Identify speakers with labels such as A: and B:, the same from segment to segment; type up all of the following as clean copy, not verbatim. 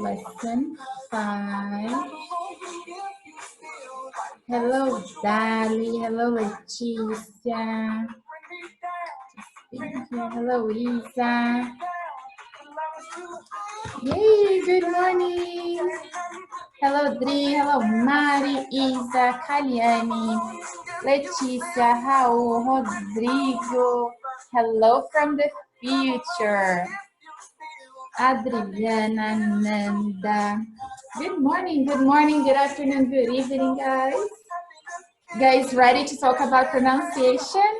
A: lesson 5. Hello, Dali. Hello, Leticia. Hello, Isa. Yay, good morning. Hello, Dri. Hello, Mari, Isa, Kaliani, Leticia, Raul, Rodrigo. Hello from the future. Adriana, Nanda. Good morning, good afternoon, good evening, guys. Guys, ready to talk about pronunciation?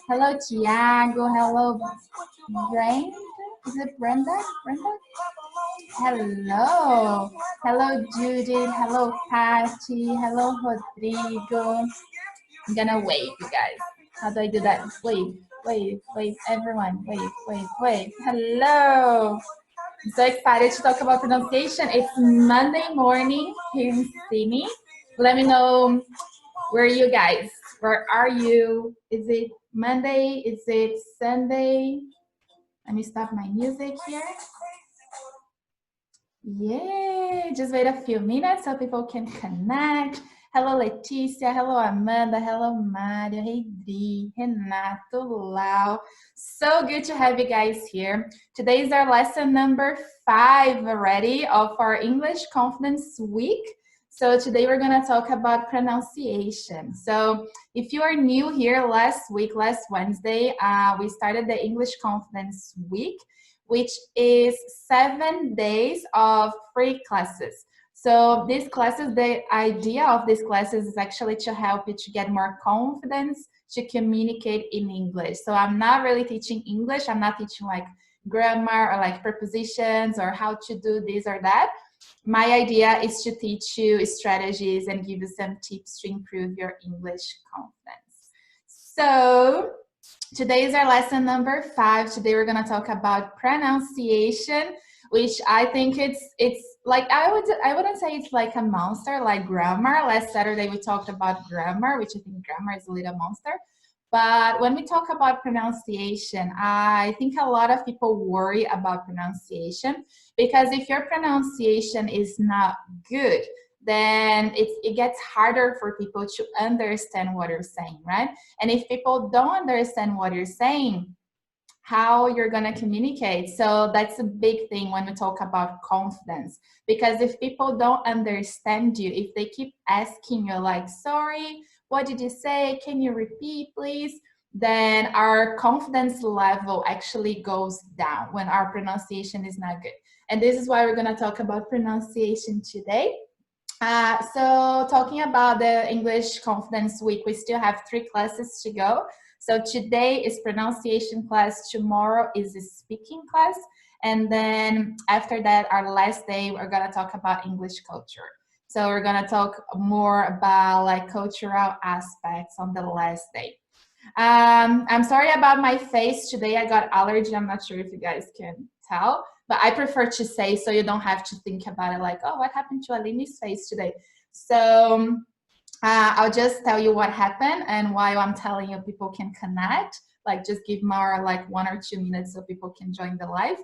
A: Hello, Tiago. Hello, Brenda. Is it Brenda? Brenda? Hello. Hello, Judith. Hello, Patty. Hello, Rodrigo. I'm gonna wave, you guys. How do I do that? Wave, wave, wave, everyone. Wave, wave, wave. Hello. I'm so excited to talk about pronunciation. It's Monday morning here in Sydney. Let me know where are you guys? Where are you? Is it Monday? Is it Sunday? Let me stop my music here. Yay! Just wait a few minutes so people can connect. Hello, Leticia. Hello, Amanda. Hello, Mario. Hey, Dri, Renato, Lau. So good to have you guys here. Today is our lesson number 5 already of our English Confidence Week. So today we're going to talk about pronunciation. So if you are new here, last Wednesday, we started the English Confidence Week, which is 7 days of free classes. So these classes, the idea of these classes is actually to help you to get more confidence to communicate in English. So I'm not really teaching English. I'm not teaching like grammar or like prepositions or how to do this or that. My idea is to teach you strategies and give you some tips to improve your English confidence. So today is our lesson number 5. Today we're going to talk about pronunciation, which I think it's like I wouldn't say it's like a monster like grammar. Last Saturday we talked about grammar, which I think grammar is a little monster. But when we talk about pronunciation, I think a lot of people worry about pronunciation because if your pronunciation is not good, then it gets harder for people to understand what you're saying, right? And if people don't understand what you're saying, how you're going to communicate. So that's a big thing when we talk about confidence, because if people don't understand you, if they keep asking you like, sorry, what did you say? Can you repeat, please? Then our confidence level actually goes down when our pronunciation is not good. And this is why we're going to talk about pronunciation today. So talking about the English Confidence Week, we still have 3 classes to go. So today is pronunciation class, tomorrow is a speaking class, and then after that, our last day, we're gonna talk about English culture. So we're gonna talk more about like cultural aspects on the last day. I'm sorry about my face today. I got allergy. I'm not sure if you guys can tell, but I prefer to say so you don't have to think about it like, oh, what happened to Alini's face today? So I'll just tell you what happened, and while I'm telling you, people can connect, like just give more like 1 or 2 minutes so people can join the live.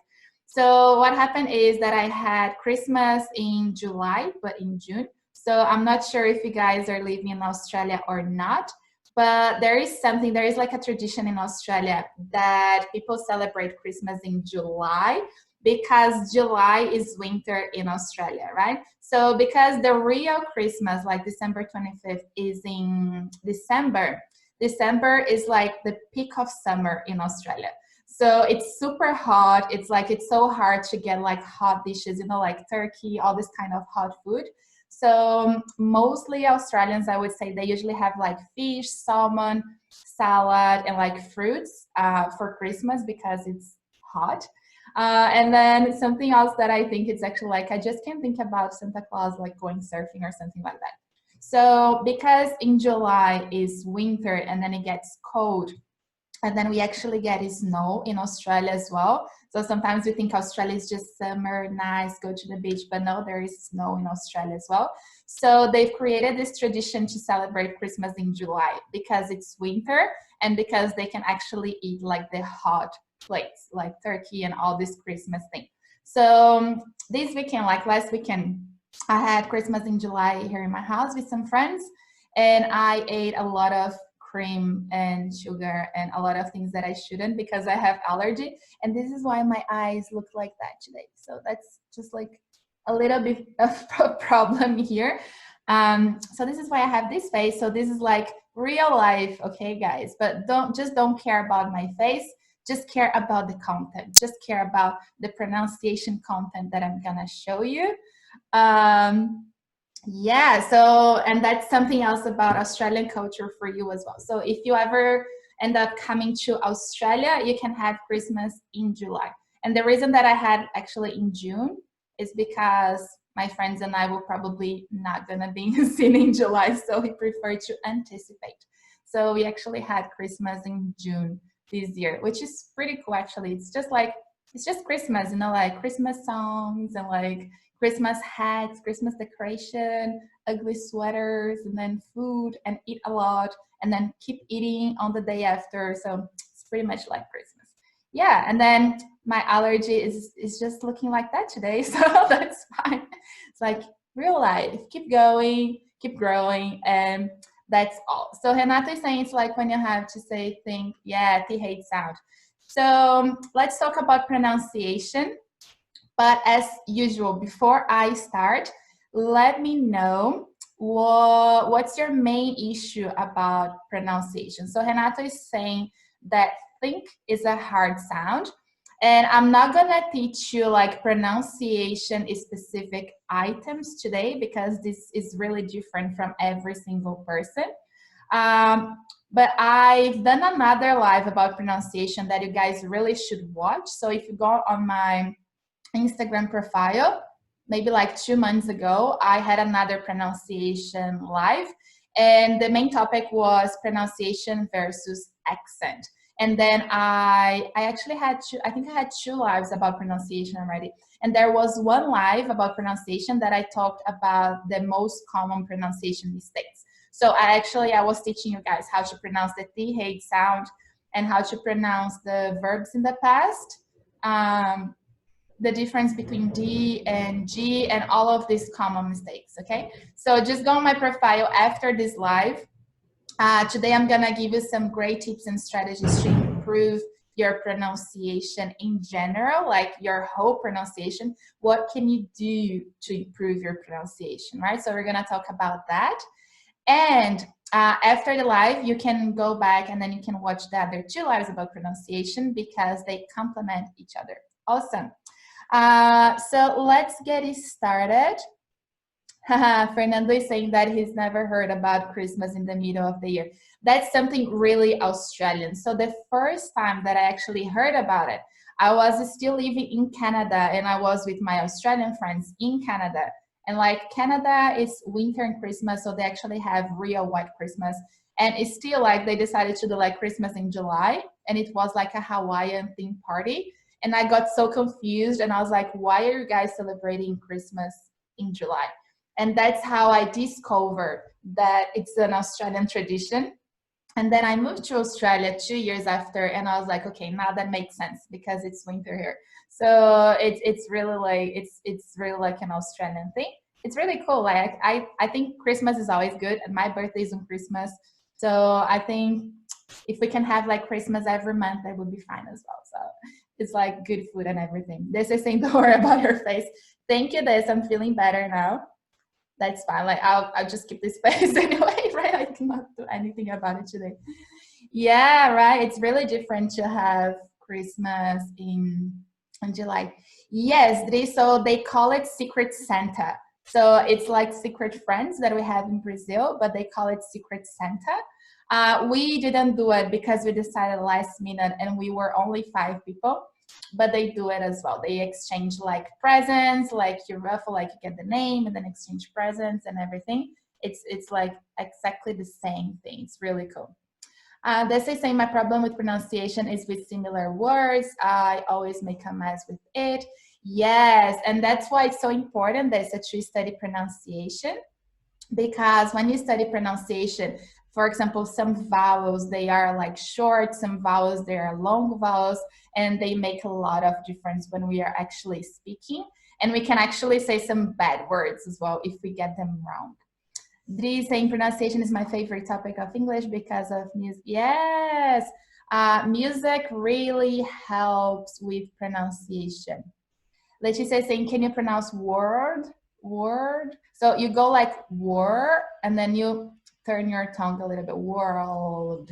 A: So what happened is that I had Christmas in July, but in June. So I'm not sure if you guys are living in Australia or not, but there is like a tradition in Australia that people celebrate Christmas in July, because July is winter in Australia, right? So because the real Christmas, like December 25th, is in December. December is like the peak of summer in Australia. So it's super hot. It's like, it's so hard to get like hot dishes, you know, like turkey, all this kind of hot food. So mostly Australians, I would say, they usually have like fish, salmon, salad, and like fruits for Christmas because it's hot. And then something else that I think it's actually like, I just can't think about Santa Claus like going surfing or something like that. So because in July is winter and then it gets cold, and then we actually get snow in Australia as well. So sometimes we think Australia is just summer, nice, go to the beach, but no, there is snow in Australia as well. So they've created this tradition to celebrate Christmas in July because it's winter and because they can actually eat like the hot plates, like turkey and all this Christmas thing. So this weekend, like last weekend, I had Christmas in July here in my house with some friends, and I ate a lot of cream and sugar and a lot of things that I shouldn't because I have allergy, and this is why my eyes look like that today. So that's just like a little bit of a problem here. So this is why I have this face. So this is like real life, okay, guys? But don't care about my face. Just care about the content. Just care about the pronunciation content that I'm gonna show you. Yeah, so, and that's something else about Australian culture for you as well. So if you ever end up coming to Australia, you can have Christmas in July. And the reason that I had actually in June is because my friends and I will probably not gonna be in Sydney in July, so we prefer to anticipate. So we actually had Christmas in June this year, which is pretty cool actually. It's just Christmas, you know, like Christmas songs and like Christmas hats, Christmas decoration, ugly sweaters, and then food, and eat a lot, and then keep eating on the day after. So it's pretty much like Christmas. Yeah, and then my allergy is just looking like that today, so that's fine. It's like real life. Keep going, keep growing, and that's all. So Renato is saying it's like when you have to say think, yeah, th sound. So let's talk about pronunciation. But as usual, before I start, let me know what's your main issue about pronunciation. So Renato is saying that think is a hard sound. And I'm not gonna teach you like pronunciation specific items today because this is really different from every single person. But I've done another live about pronunciation that you guys really should watch. So if you go on my Instagram profile, maybe like 2 months ago, I had another pronunciation live, and the main topic was pronunciation versus accent. And then I actually had I think I had 2 lives about pronunciation already. And there was one live about pronunciation that I talked about the most common pronunciation mistakes. So I was teaching you guys how to pronounce the th sound and how to pronounce the verbs in the past. The difference between D and G and all of these common mistakes, okay? So just go on my profile after this live. Today I'm gonna give you some great tips and strategies to improve your pronunciation in general, like your whole pronunciation. What can you do to improve your pronunciation, right? So we're gonna talk about that. And after the live, you can go back and then you can watch the other 2 lives about pronunciation because they complement each other. Awesome. So let's get it started. Fernando is saying that he's never heard about Christmas in the middle of the year. That's something really Australian. So the first time that I actually heard about it, I was still living in Canada and I was with my Australian friends in Canada. And like Canada is winter and Christmas, so they actually have real white Christmas. And it's still like they decided to do like Christmas in July, and it was like a Hawaiian themed party. And I got so confused and I was like, why are you guys celebrating Christmas in July? And that's how I discovered that it's an Australian tradition. And then I moved to Australia 2 years after, and I was like, okay, now that makes sense because it's winter here. So it's really like an Australian thing. It's really cool. Like I think Christmas is always good, and my birthday is on Christmas. So I think if we can have like Christmas every month, that would be fine as well. So it's like good food and everything. This is saying don't worry about your face. Thank you, This. I'm feeling better now. That's fine. Like I'll just keep this face anyway, right? I cannot do anything about it today. Yeah, right. It's really different to have Christmas in July. Yes, so they call it Secret Santa. So it's like secret friends that we have in Brazil, but they call it Secret Santa. We didn't do it because we decided last minute and we were only 5 people, but they do it as well. They exchange like presents, like you ruffle, like you get the name and then exchange presents and everything. It's like exactly the same thing. It's really cool. This is saying my problem with pronunciation is with similar words. I always make a mess with it. Yes, and that's why it's so important that you study pronunciation, because when you study pronunciation, For example, some vowels, they are like short, some vowels, they are long vowels, and they make a lot of difference when we are actually speaking. And we can actually say some bad words as well if we get them wrong. Dri saying pronunciation is my favorite topic of English because of music. Yes, music really helps with pronunciation. Leticia saying, can you pronounce word? Word. So you go like word, and then you turn your tongue a little bit. World.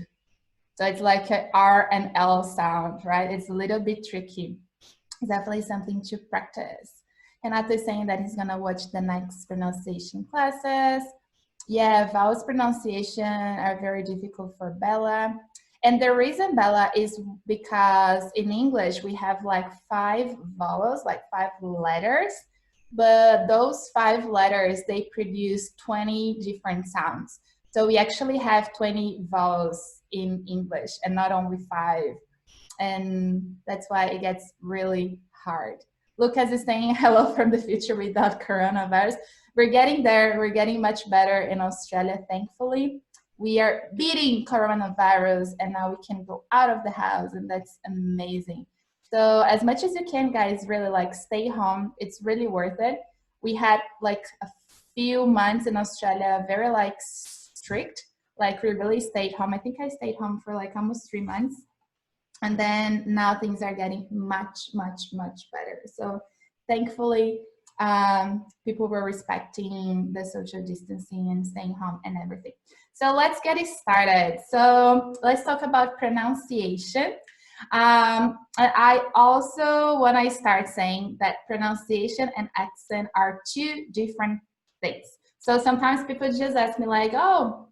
A: So it's like a R and L sound, right? It's a little bit tricky. It's definitely something to practice. Renato is saying that he's gonna watch the next pronunciation classes. Yeah, vowels pronunciation are very difficult for Bella. And the reason, Bella, is because in English we have like 5 vowels, like 5 letters, but those 5 letters, they produce 20 different sounds. So we actually have 20 vowels in English and not only 5. And that's why it gets really hard. Lucas is saying hello from the future without coronavirus. We're getting there. We're getting much better in Australia, thankfully. We are beating coronavirus, and now we can go out of the house, and that's amazing. So as much as you can, guys, really like stay home. It's really worth it. We had like a few months in Australia, very like strict, like we really stayed home. I think I stayed home for like almost 3 months. And then now things are getting much, much, much better. So thankfully, people were respecting the social distancing and staying home and everything. So let's get it started. So let's talk about pronunciation. I also want to start saying that pronunciation and accent are 2 different things. So sometimes people just ask me like, oh,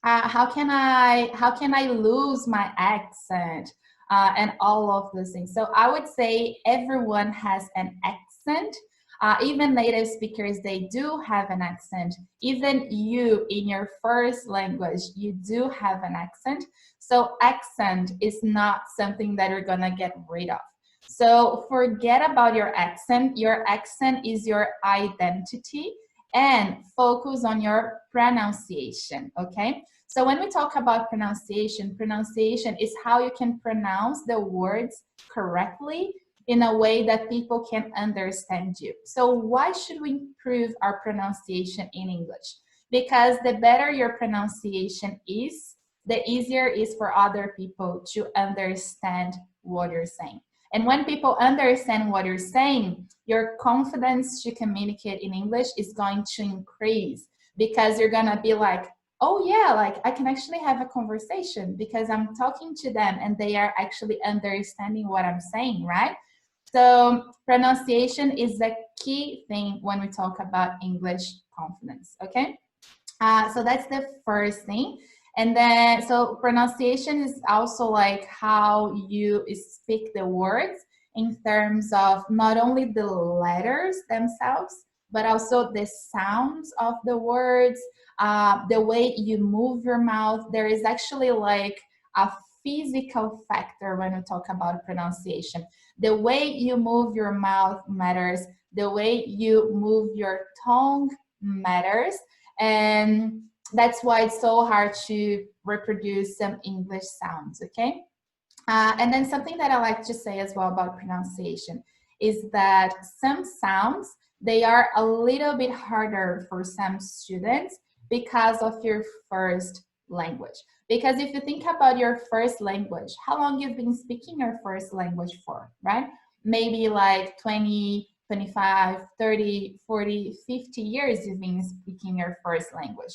A: how can I lose my accent? And all of those things. So I would say everyone has an accent. Even native speakers, they do have an accent. Even you in your first language, you do have an accent. So accent is not something that you're gonna get rid of. So forget about your accent. Your accent is your identity, and focus on your pronunciation, okay? So when we talk about pronunciation, pronunciation is how you can pronounce the words correctly in a way that people can understand you. So why should we improve our pronunciation in English? Because the better your pronunciation is, the easier it is for other people to understand what you're saying. And when people understand what you're saying, your confidence to communicate in English is going to increase, because you're gonna be like, oh yeah, like I can actually have a conversation because I'm talking to them and they are actually understanding what I'm saying, right? So pronunciation is the key thing when we talk about English confidence, okay? So that's the first thing. And then, so pronunciation is also like how you speak the words in terms of not only the letters themselves, but also the sounds of the words, the way you move your mouth. There is actually like a physical factor when we talk about pronunciation. The way you move your mouth matters. The way you move your tongue matters. And that's why it's so hard to reproduce some English sounds, okay? And then something that I like to say as well about pronunciation is that some sounds, they are a little bit harder for some students because of your first language. Because if you think about your first language, how long you've been speaking your first language for, right? Maybe like 20, 25, 30, 40, 50 years you've been speaking your first language.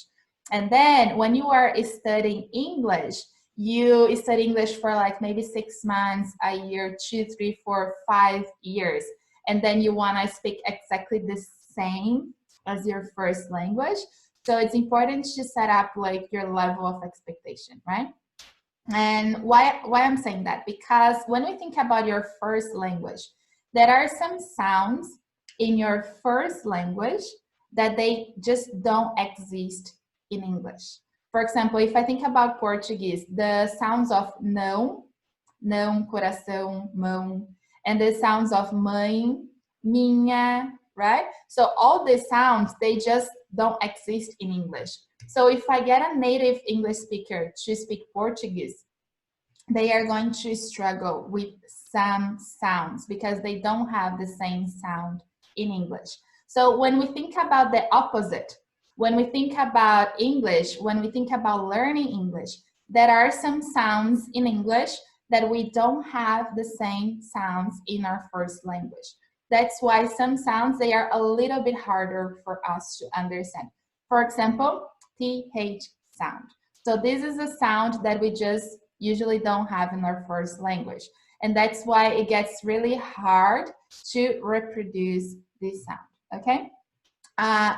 A: And then when you are studying English, you study English for like maybe 6 months, a year, 2, 3, 4, 5 years. And then you want to speak exactly the same as your first language. So it's important to set up like your level of expectation, right? And why I'm saying that? Because when we think about your first language, there are some sounds in your first language that they just don't exist in English. For example, if I think about Portuguese, the sounds of não, não, coração, mão, and the sounds of mãe, minha, right? So all these sounds, they just don't exist in English. So if I get a native English speaker to speak Portuguese, they are going to struggle with some sounds because they don't have the same sound in English. So when we think about the opposite, when we think about English, when we think about learning English, there are some sounds in English that we don't have the same sounds in our first language. That's why some sounds, they are a little bit harder for us to understand. For example, TH sound. So this is a sound that we just usually don't have in our first language. And that's why it gets really hard to reproduce this sound, okay?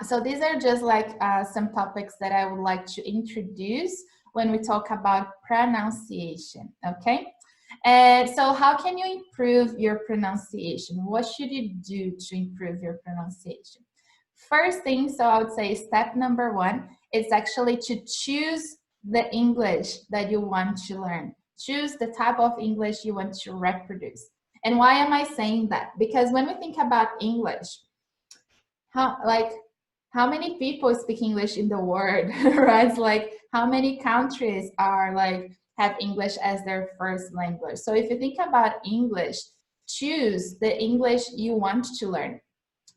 A: So these are just like some topics that I would like to introduce when we talk about pronunciation, okay? And so how can you improve your pronunciation? What should you do to improve your pronunciation? First thing, so I would say step number one is actually to choose the English that you want to learn. Choose the type of English you want to reproduce. And why am I saying that? Because when we think about English, how many people speak English in the world, right? It's like how many countries are like have English as their first language. So if you think about English, choose the English you want to learn.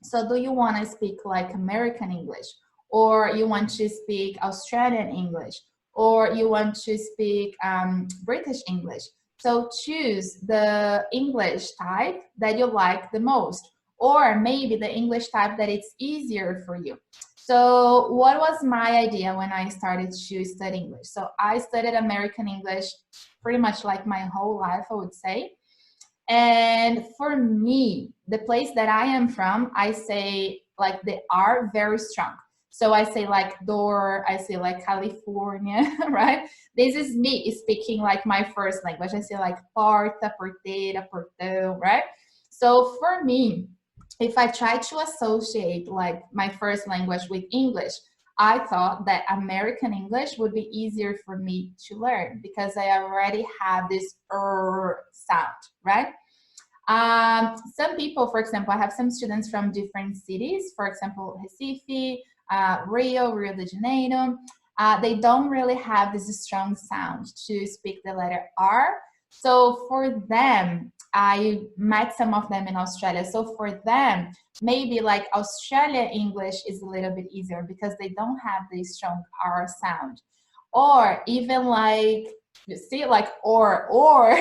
A: So do you want to speak like American English, or you want to speak Australian English, or you want to speak British English? So choose the English type that you like the most, or maybe the English type that it's easier for you. So what was my idea when I started to study English? So I studied American English pretty much like my whole life, I would say. And for me, the place that I am from, I say like the R very strong. So I say like door, I say like California, right? This is me speaking like my first language. I say like porta, porteira, portão, right? So for me, if I try to associate like my first language with English, I thought that American English would be easier for me to learn because I already have this sound, right? Some people, for example, I have some students from different cities, for example, Recife, Rio de Janeiro. They don't really have this strong sound to speak the letter R. So for them, I met some of them in Australia. So for them, maybe like Australia English is a little bit easier because they don't have the strong R sound. Or even like, you see, like or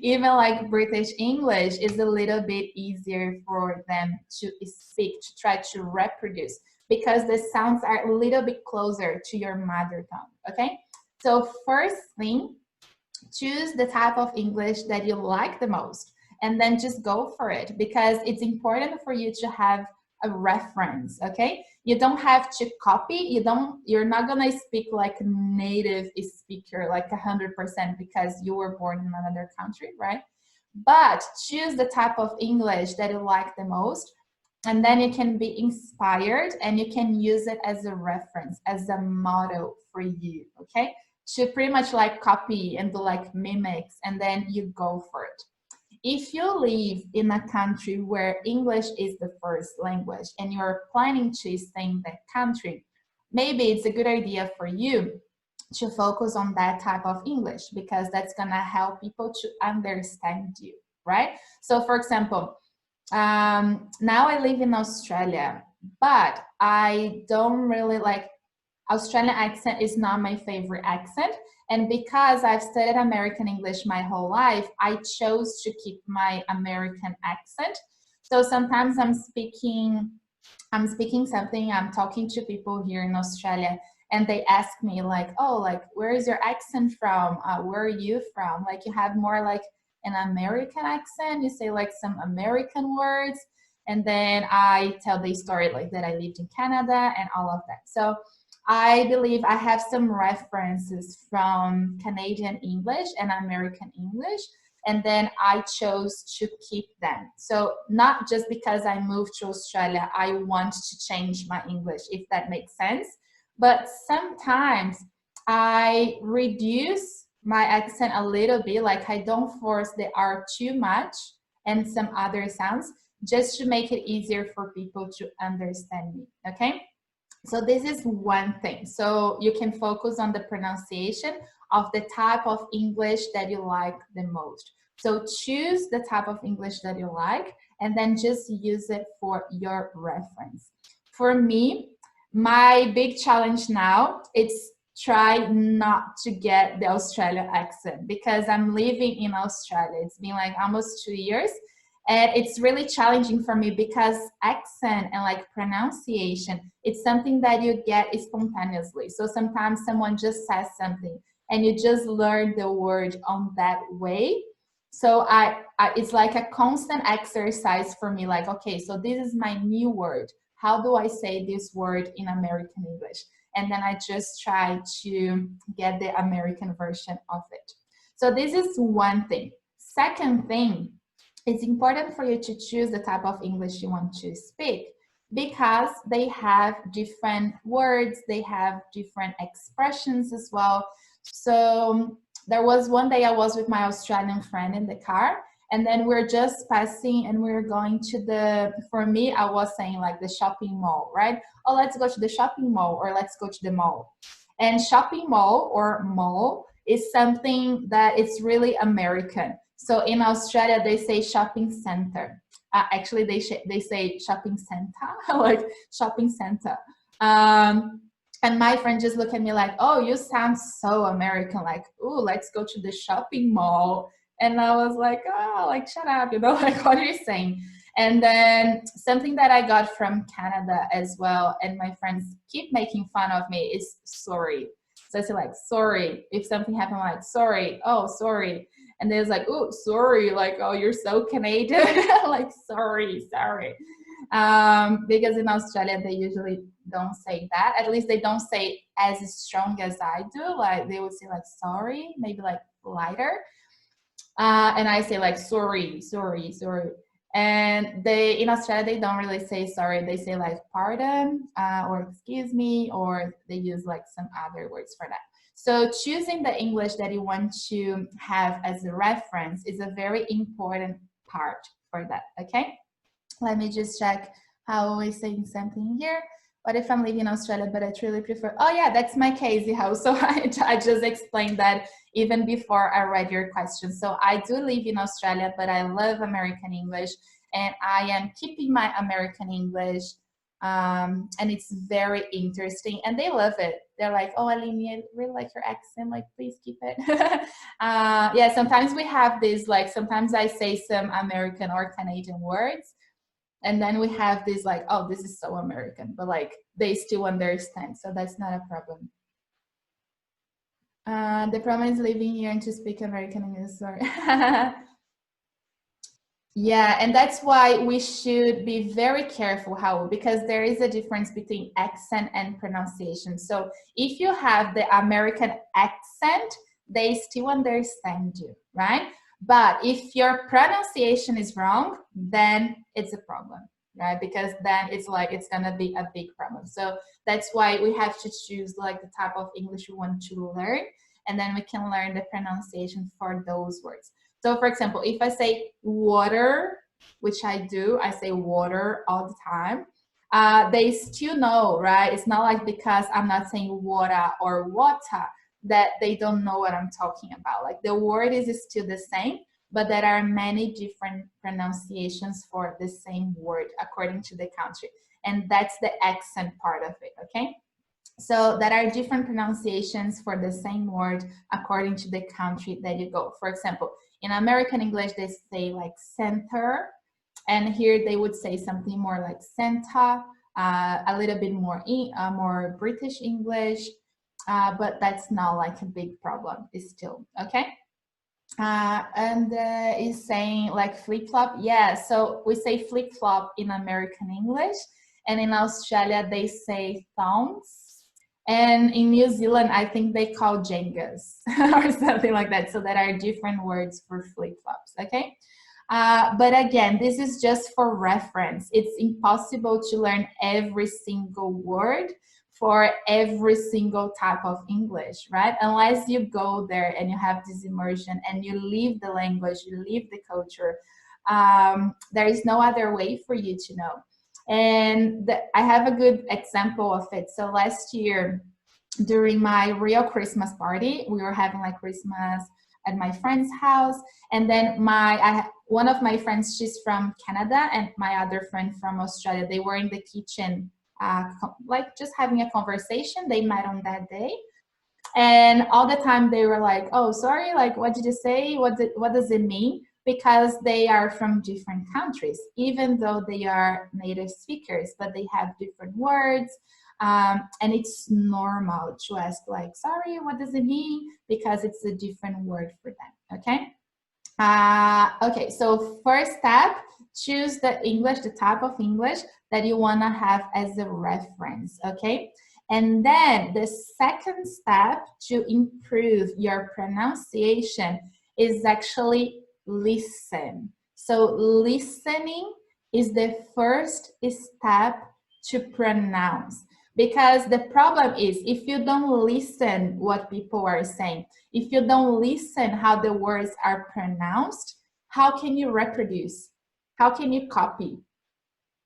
A: even like British English is a little bit easier for them to speak, to try to reproduce, because the sounds are a little bit closer to your mother tongue, okay? So first thing, choose the type of English that you like the most, and then just go for it, because it's important for you to have a reference, okay? You don't have to copy, you're not gonna speak like a native speaker, like 100% because you were born in another country, right? But choose the type of English that you like the most, and then you can be inspired and you can use it as a reference, as a model for you, okay? To pretty much like copy and do like mimics, and then you go for it. If you live in a country where English is the first language and you're planning to stay in that country, maybe it's a good idea for you to focus on that type of English, because that's gonna help people to understand you, right? So for example, now I live in Australia, but I don't really like Australian accent is not my favorite accent. And because I've studied American English my whole life, I chose to keep my American accent. So sometimes I'm speaking something, I'm talking to people here in Australia, and they ask me like, oh, like, where is your accent from? Where are you from? Like, you have more like an American accent, you say like some American words, and then I tell the story like that I lived in Canada and all of that. So I believe I have some references from Canadian English and American English, and then I chose to keep them. So not just because I moved to Australia, I want to change my English, if that makes sense. But sometimes I reduce my accent a little bit, like I don't force the R too much and some other sounds, just to make it easier for people to understand me, okay? So this is one thing. So you can focus on the pronunciation of the type of English that you like the most. So choose the type of English that you like and then just use it for your reference. For me, my big challenge now is try not to get the Australian accent because I'm living in Australia. It's been like almost 2 years. And it's really challenging for me because accent and like pronunciation, it's something that you get spontaneously. So sometimes someone just says something and you just learn the word on that way. So it's like a constant exercise for me, like, okay, so this is my new word. How do I say this word in American English? And then I just try to get the American version of it. So this is one thing. Second thing, it's important for you to choose the type of English you want to speak because they have different words, they have different expressions as well. So there was one day I was with my Australian friend in the car, and then we're just passing and we're going to the, for me, I was saying like the shopping mall, right? Oh, let's go to the shopping mall, or let's go to the mall. And shopping mall or mall is something that it's really American. So in Australia, they say shopping center. Actually, they say shopping center, like shopping center. And my friend just looked at me like, oh, you sound so American, like, oh, let's go to the shopping mall. And I was like, oh, like, shut up, you know, like, what are you saying? And then something that I got from Canada as well, and my friends keep making fun of me, is sorry. So I say like, sorry. If something happened, like, sorry, oh, sorry. And there's like, oh, sorry, like, oh, you're so Canadian, like, sorry. Because in Australia, they usually don't say that. At least they don't say as strong as I do. Like, they would say like, sorry, maybe like lighter. And I say like, sorry. And they, in Australia, they don't really say sorry. They say like pardon or excuse me, or they use like some other words for that. So choosing the English that you want to have as a reference is a very important part for that, okay? Let me just check how we're saying something here. What if I'm living in Australia, but I truly prefer, oh yeah, that's my case, how. So I just explained that even before I read your question. So I do live in Australia, but I love American English, and I am keeping my American English. And it's very interesting, and they love it. They're like, oh, Aline, I really like your accent, like, please keep it. Yeah, sometimes we have this, like, sometimes I say some American or Canadian words, and then we have this like, oh, this is so American, but like they still understand, so that's not a problem. The problem is living here and to speak American English, sorry. Yeah, and that's why we should be very careful how, because there is a difference between accent and pronunciation. So if you have the American accent, they still understand you, right? But if your pronunciation is wrong, then it's a problem, right? Because then it's like, it's gonna be a big problem. So that's why we have to choose like the type of English we want to learn, and then we can learn the pronunciation for those words. So for example, if I say water, which I do, I say water all the time, they still know, right? It's not like because I'm not saying water or water that they don't know what I'm talking about. Like the word is still the same, but there are many different pronunciations for the same word according to the country. And that's the accent part of it, okay? So there are different pronunciations for the same word according to the country that you go. For example, in American English, they say like center, and here they would say something more like center, a little bit more more British English, but that's not like a big problem. It's still okay. And is saying like flip-flop. Yeah, so we say flip-flop in American English, and in Australia they say thongs. And in New Zealand, I think they call Jengas or something like that. So there are different words for flip-flops, okay? But again, this is just for reference. It's impossible to learn every single word for every single type of English, right? Unless you go there and you have this immersion and you live the language, you live the culture, there is no other way for you to know. And I have a good example of it. So last year, during my real Christmas party, we were having like Christmas at my friend's house, and then one of my friends, she's from Canada, and my other friend from Australia, they were in the kitchen, like just having a conversation. They met on that day, and all the time they were like, oh, sorry, like, what did you say? What does it mean? Because they are from different countries, even though they are native speakers, but they have different words. And it's normal to ask, like, sorry, what does it mean? Because it's a different word for them, okay? Okay, so first step, choose the English, the type of English that you want to have as a reference, okay? And then the second step to improve your pronunciation is actually listen. So listening is the first step to pronounce. Because the problem is, if you don't listen what people are saying, if you don't listen how the words are pronounced, how can you reproduce? How can you copy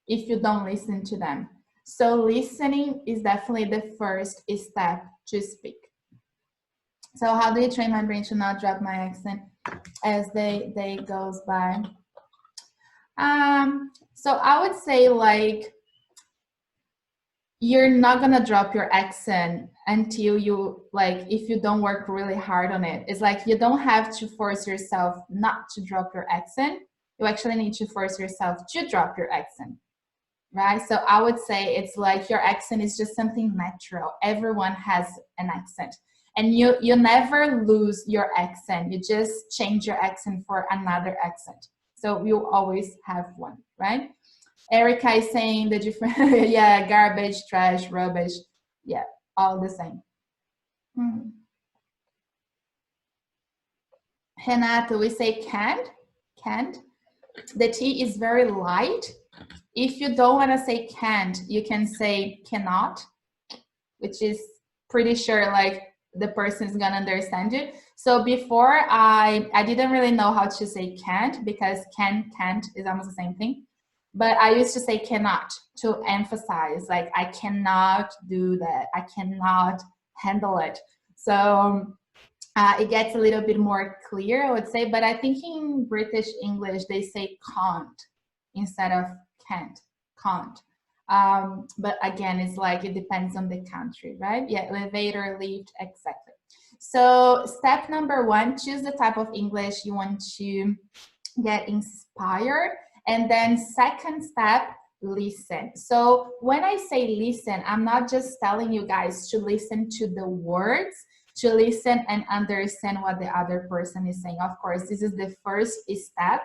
A: if you don't listen to them? So listening is definitely the first step to speak. So how do you train my brain to not drop my accent as day goes by? So I would say, like, you're not gonna drop your accent until you, like, if you don't work really hard on it. It's like you don't have to force yourself not to drop your accent. You actually need to force yourself to drop your accent, right? So I would say it's like your accent is just something natural. Everyone has an accent, and you never lose your accent. You just change your accent for another accent. So you always have one, right? Erica is saying the different, yeah, garbage, trash, rubbish. Yeah, all the same. Renato, we say can't, can't. The T is very light. If you don't want to say can't, you can say cannot, which is pretty sure like the person is gonna understand you. So before I didn't really know how to say can't, because can't is almost the same thing. But I used to say cannot to emphasize, like, I cannot do that. I cannot handle it. So it gets a little bit more clear, I would say. But I think in British English, they say can't instead of can't, can't. But again, it's like, it depends on the country, right? Yeah, elevator, lift, exactly. So step number one, choose the type of English you want to get inspired. And then second step, listen. So when I say listen, I'm not just telling you guys to listen to the words, to listen and understand what the other person is saying. Of course, this is the first step.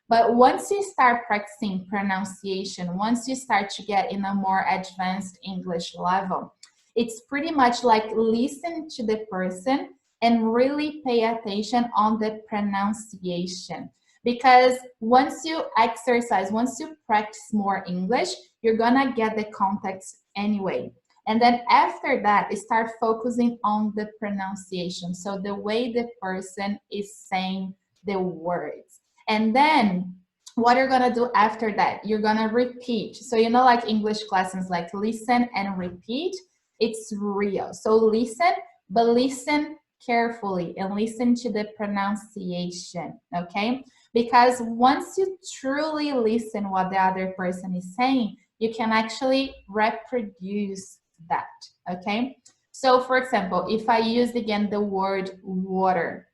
A: But once you start practicing pronunciation, once you start to get in a more advanced English level, it's pretty much like listen to the person and really pay attention on the pronunciation. Because once you exercise, once you practice more English, you're gonna get the context anyway. And then after that, start focusing on the pronunciation. So the way the person is saying the words. And then what you're gonna do after that, you're gonna repeat. So you know, like English lessons, like listen and repeat, it's real. So listen, but listen carefully and listen to the pronunciation, okay? Because once you truly listen what the other person is saying, you can actually reproduce that, okay? So for example, if I used again the word water,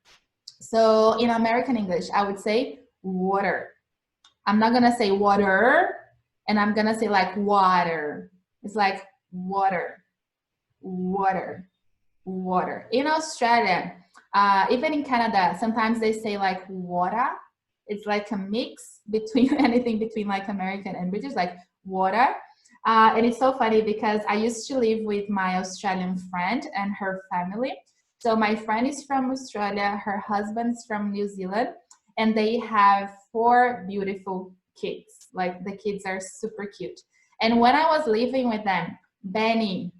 A: so in American English, I would say water. I'm not gonna say water, and I'm gonna say like water. It's like water, water, water. In Australia, even in Canada, sometimes they say like water. It's like a mix between anything between like American and British, like water. And it's so funny because I used to live with my Australian friend and her family. So my friend is from Australia, her husband's from New Zealand, and they have 4 beautiful kids. Like the kids are super cute. And when I was living with them, Benny,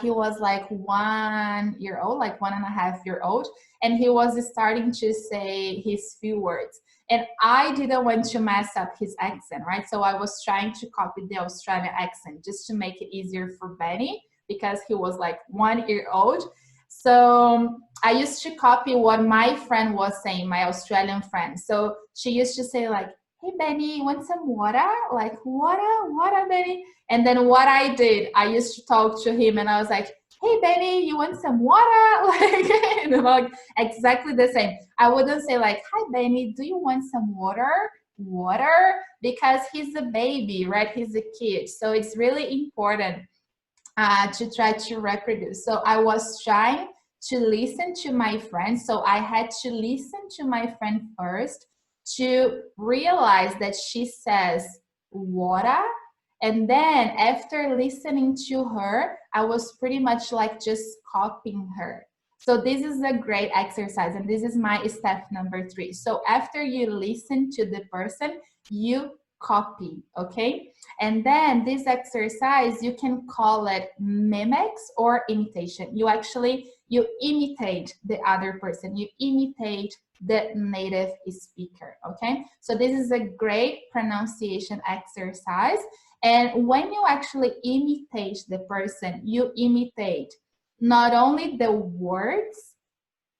A: he was like 1 year old, like 1.5 year old, and he was starting to say his few words. And I didn't want to mess up his accent, right? So I was trying to copy the Australian accent just to make it easier for Benny because he was like 1 year old. So I used to copy what my friend was saying, my Australian friend. So she used to say like, "Hey Benny, you want some water?" Like, water, Benny. And then what I did, I used to talk to him and I was like, "Hey Benny, you want some water?" Like, like exactly the same. I wouldn't say like, "Hi Benny, do you want some water?" Water, because he's a baby, right? He's a kid. So it's really important to try to reproduce. So I was trying to listen to my friend. So I had to listen to my friend first to realize that she says water. And then after listening to her, I was pretty much like just copying her. So this is a great exercise, and this is my step number 3. So after you listen to the person, you copy, okay? And then this exercise, you can call it mimics or imitation. You imitate the other person. You imitate the native speaker, okay? So this is a great pronunciation exercise. And when you actually imitate the person, you imitate not only the words,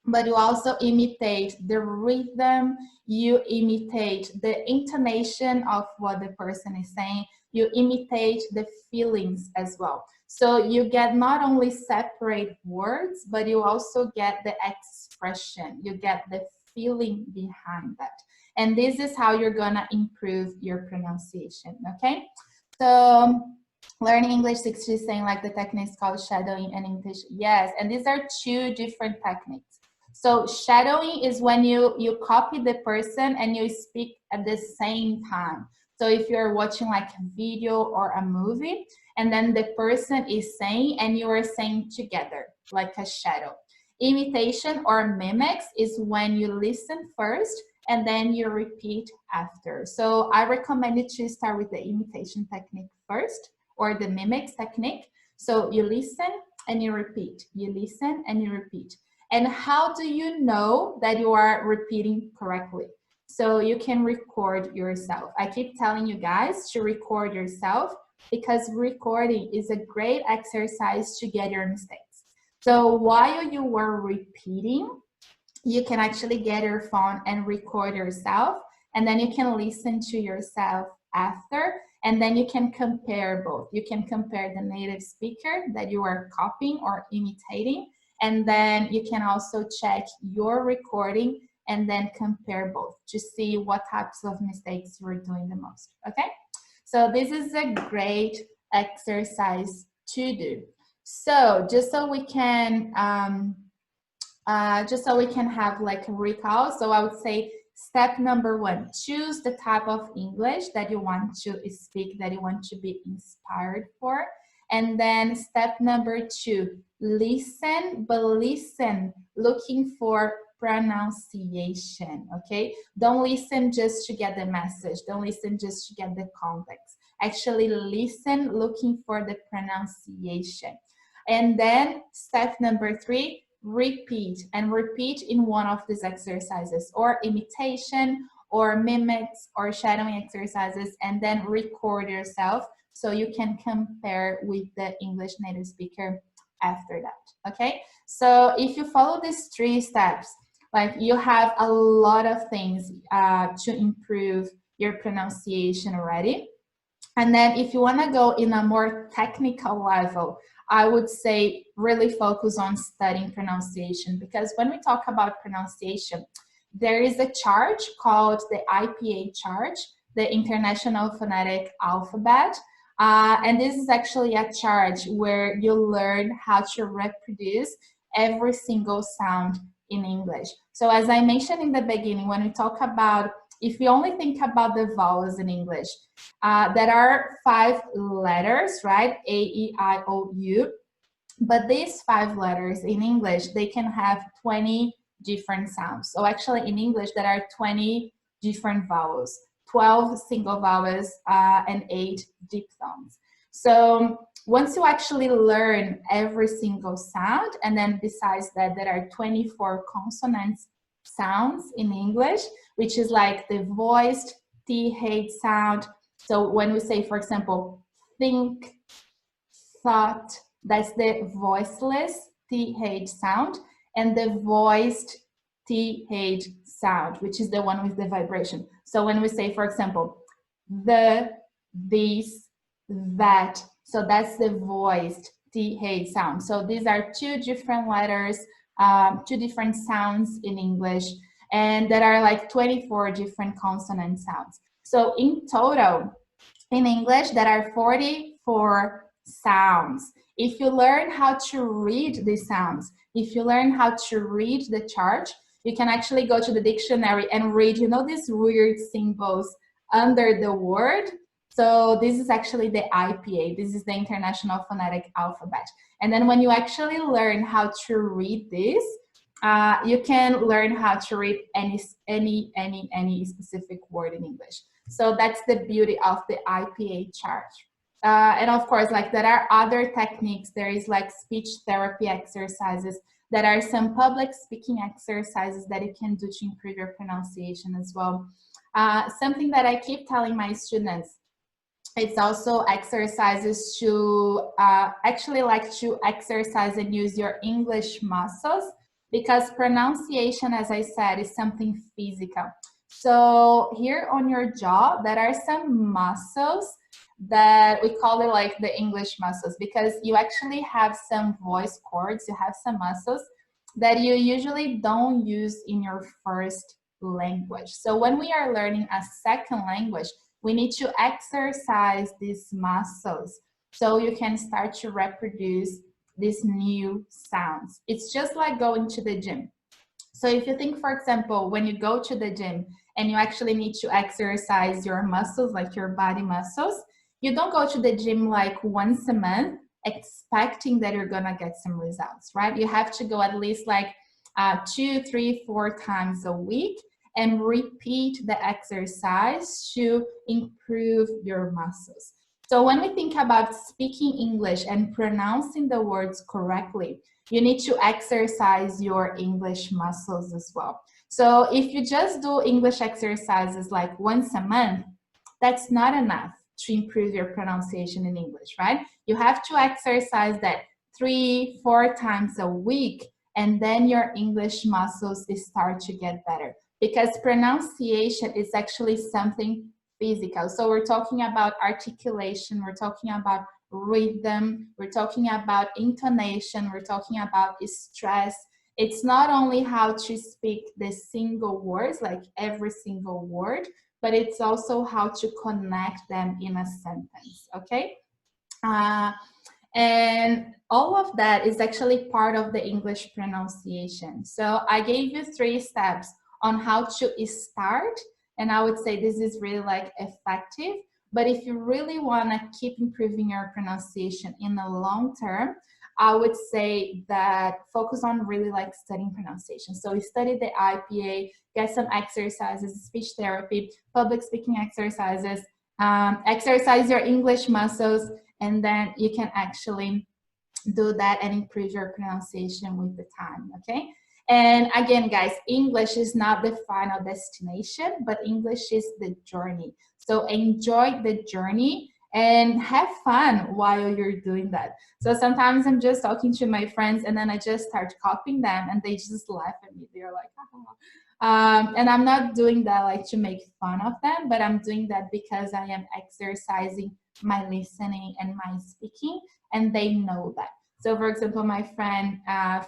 A: but you also imitate the rhythm, you imitate the intonation of what the person is saying, you imitate the feelings as well. So you get not only separate words, but you also get the expression, you get the feeling behind that. And this is how you're gonna improve your pronunciation, okay? So learning English 60 is saying like the technique is called shadowing and imitation. Yes, and these are 2 different techniques. So shadowing is when you copy the person and you speak at the same time. So if you're watching like a video or a movie, and then the person is saying and you are saying together, like a shadow. Imitation or mimics is when you listen first and then you repeat after. So I recommend you to start with the imitation technique first, or the mimics technique. So you listen and you repeat, you listen and you repeat. And how do you know that you are repeating correctly? So you can record yourself. I keep telling you guys to record yourself because recording is a great exercise to get your mistakes. So while you were repeating, you can actually get your phone and record yourself, and then you can listen to yourself after, and then you can compare both. You can compare the native speaker that you are copying or imitating, and then you can also check your recording and then compare both to see what types of mistakes you are doing the most, okay? So this is a great exercise to do. So just so we can have like a recall. So I would say step number 1, choose the type of English that you want to speak, that you want to be inspired for. And then step number 2, listen, but listen looking for pronunciation, okay? Don't listen just to get the message. Don't listen just to get the context. Actually listen looking for the pronunciation. And then step number 3, repeat, and repeat in one of these exercises, or imitation or mimics or shadowing exercises, and then record yourself so you can compare with the English native speaker after that, okay? So if you follow these 3 steps, like you have a lot of things to improve your pronunciation already. And then if you want to go in a more technical level, I would say really focus on studying pronunciation, because when we talk about pronunciation, there is a chart called the IPA chart, the International Phonetic Alphabet. And this is actually a chart where you learn how to reproduce every single sound in English. So as I mentioned in the beginning, when we talk about, if we only think about the vowels in English, there are 5 letters, right? A, E, I, O, U. But these 5 letters in English, they can have 20 different sounds. So actually in English, there are 20 different vowels, 12 single vowels and 8 diphthongs. So once you actually learn every single sound, and then besides that, there are 24 consonants sounds in English, which is like the voiced TH sound. So when we say, for example, think, thought, that's the voiceless TH sound, and the voiced TH sound, which is the one with the vibration. So when we say, for example, the, this, that, so that's the voiced TH sound. So these are two different letters, two different sounds in English, and there are like 24 different consonant sounds. So in total, in English, there are 44 sounds. If you learn how to read these sounds, if you learn how to read the chart, you can actually go to the dictionary and read, you know, these weird symbols under the word. So this is actually the IPA. This is the International Phonetic Alphabet. And then when you actually learn how to read this, you can learn how to read any specific word in English. So that's the beauty of the IPA chart. And of course, like there are other techniques. There is like speech therapy exercises. There are some public speaking exercises that you can do to improve your pronunciation as well. Something that I keep telling my students, it's also exercises to actually like to exercise and use your English muscles, because pronunciation, as I said, is something physical. So here on your jaw, there are some muscles that we call it like the English muscles, because you actually have some voice cords, you have some muscles that you usually don't use in your first language. So when we are learning a second language, we need to exercise these muscles so you can start to reproduce these new sounds. It's just like going to the gym. So if you think, for example, when you go to the gym and you actually need to exercise your muscles, like your body muscles, you don't go to the gym like once a month expecting that you're gonna get some results, right? You have to go at least like 2, 3, 4 times a week and repeat the exercise to improve your muscles. So when we think about speaking English and pronouncing the words correctly, you need to exercise your English muscles as well. So if you just do English exercises like once a month, that's not enough to improve your pronunciation in English, right? You have to exercise that 3, 4 times a week, and then your English muscles start to get better, because pronunciation is actually something physical. So we're talking about articulation, we're talking about rhythm, we're talking about intonation, we're talking about stress. It's not only how to speak the single words, like every single word, but it's also how to connect them in a sentence, okay? And all of that is actually part of the English pronunciation. So I gave you 3 steps on how to start, and I would say this is really like effective. But if you really want to keep improving your pronunciation in the long term, I would say that focus on really like studying pronunciation. So study the IPA, get some exercises, speech therapy, public speaking exercises, exercise your English muscles, and then you can actually do that and improve your pronunciation with the time, okay? And again, guys, English is not the final destination, but English is the journey. So enjoy the journey and have fun while you're doing that. So sometimes I'm just talking to my friends and then I just start copying them and they just laugh at me. They're like, and I'm not doing that like to make fun of them, but I'm doing that because I am exercising my listening and my speaking, and they know that. So for example, my friend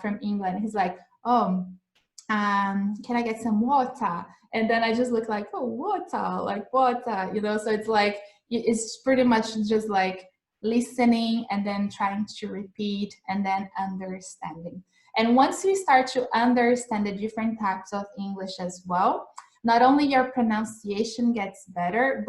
A: from England, he's like, oh, can I get some water? And then I just look like, oh, water, like water, you know? So it's like, it's pretty much just like listening and then trying to repeat and then understanding. And once you start to understand the different types of English as well, not only your pronunciation gets better,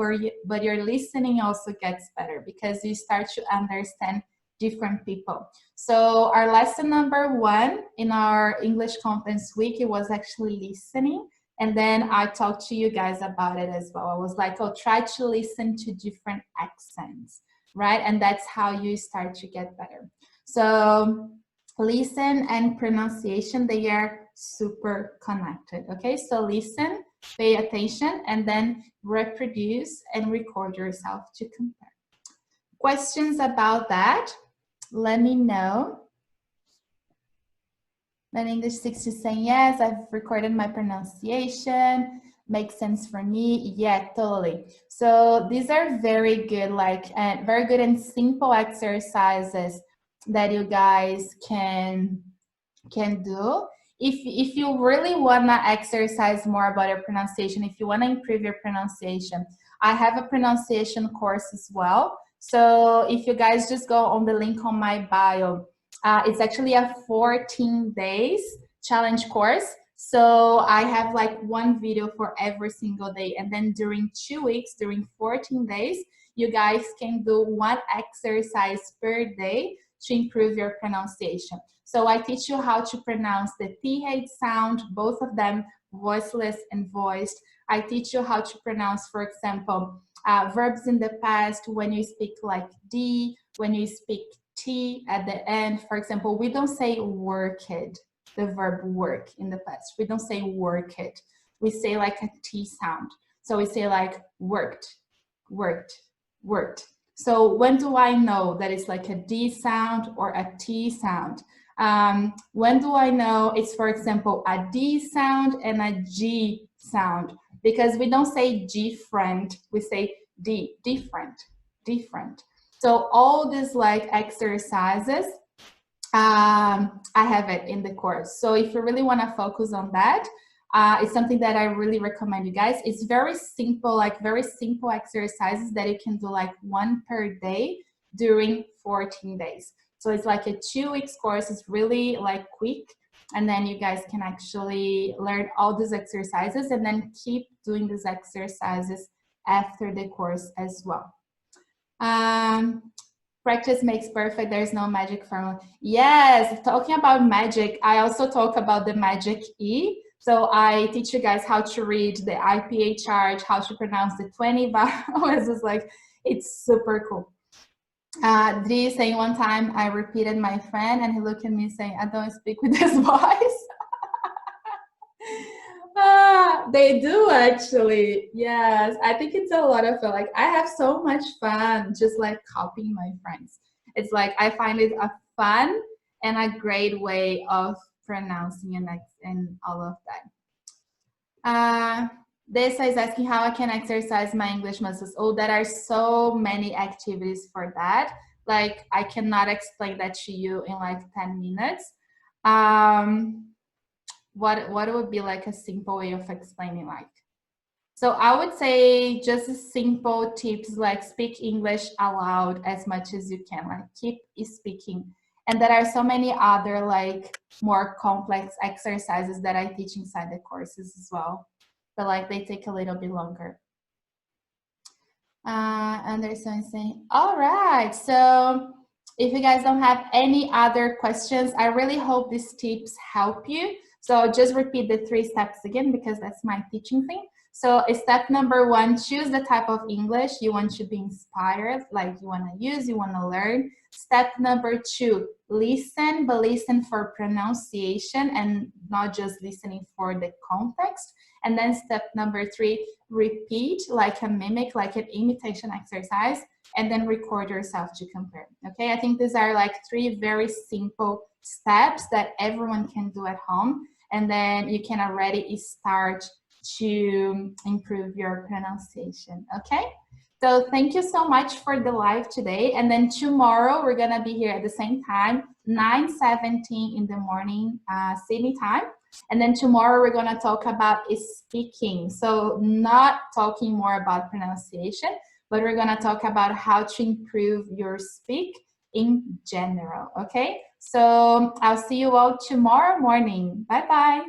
A: but your listening also gets better, because you start to understand different people. So our lesson number 1 in our English Conference Week, it was actually listening. And then I talked to you guys about it as well. I was like, oh, try to listen to different accents. right? And that's how you start to get better. So listen and pronunciation, they are super connected, okay? So listen, pay attention, and then reproduce and record yourself to compare. Questions about that? Let me know. Then English 60 saying, yes, I've recorded my pronunciation. Makes sense for me. Yeah, totally. So these are very good, very good and simple exercises that you guys can do. If you really want to exercise more about your pronunciation, if you want to improve your pronunciation, I have a pronunciation course as well. So if you guys just go on the link on my bio, it's actually a 14 days challenge course. So I have like one video for every single day. And then during 2 weeks, during 14 days, you guys can do one exercise per day to improve your pronunciation. So I teach you how to pronounce the TH sound, both of them voiceless and voiced. I teach you how to pronounce, for example, verbs in the past when you speak like D, when you speak T at the end. For example, we don't say worked, the verb work in the past. We don't say worked. We say like a T sound. So we say like worked, worked, worked. So when do I know that it's like a D sound or a T sound? When do I know it's, for example, a D sound and a G sound? Because we don't say different, we say D, different, different. So all these like exercises, I have it in the course. So if you really want to focus on that, it's something that I really recommend you guys. It's very simple, like very simple exercises that you can do like one per day during 14 days. So it's like a 2 weeks course. It's really like quick. And then you guys can actually learn all these exercises and then keep doing these exercises after the course as well. Practice makes perfect. There's no magic formula. Yes, talking about magic, I also talk about the magic E. So I teach you guys how to read the IPA chart, how to pronounce the 20 vowels. It's like, it's super cool. Dri saying one time, I repeated my friend and he looked at me saying, I don't speak with this voice. They do actually. Yes, I think it's a lot of fun. Like I have so much fun just like copying my friends. It's like I find it a fun and a great way of pronouncing and all of that. This is asking how I can exercise my English muscles. Oh, there are so many activities for that. Like I cannot explain that to you in like 10 minutes. What would be like a simple way of explaining like? So I would say just simple tips like speak English aloud as much as you can, like keep speaking. And there are so many other like more complex exercises that I teach inside the courses as well, but like they take a little bit longer. And there's someone saying, all right, so if you guys don't have any other questions, I really hope these tips help you. So just repeat the 3 steps again, because that's my teaching thing. So step number 1, choose the type of English you want to be inspired, like you want to use, you want to learn. Step number 2, listen, but listen for pronunciation and not just listening for the context. And then step number 3, repeat like a mimic, like an imitation exercise, and then record yourself to compare. Okay, I think these are like 3 very simple steps that everyone can do at home, and then you can already start to improve your pronunciation. Okay, so thank you so much for the live today, and then tomorrow we're gonna be here at the same time, 9:17 in the morning Sydney time. And then tomorrow we're going to talk about speaking. So not talking more about pronunciation, but we're going to talk about how to improve your speak in general. Okay, so I'll see you all tomorrow morning. Bye bye.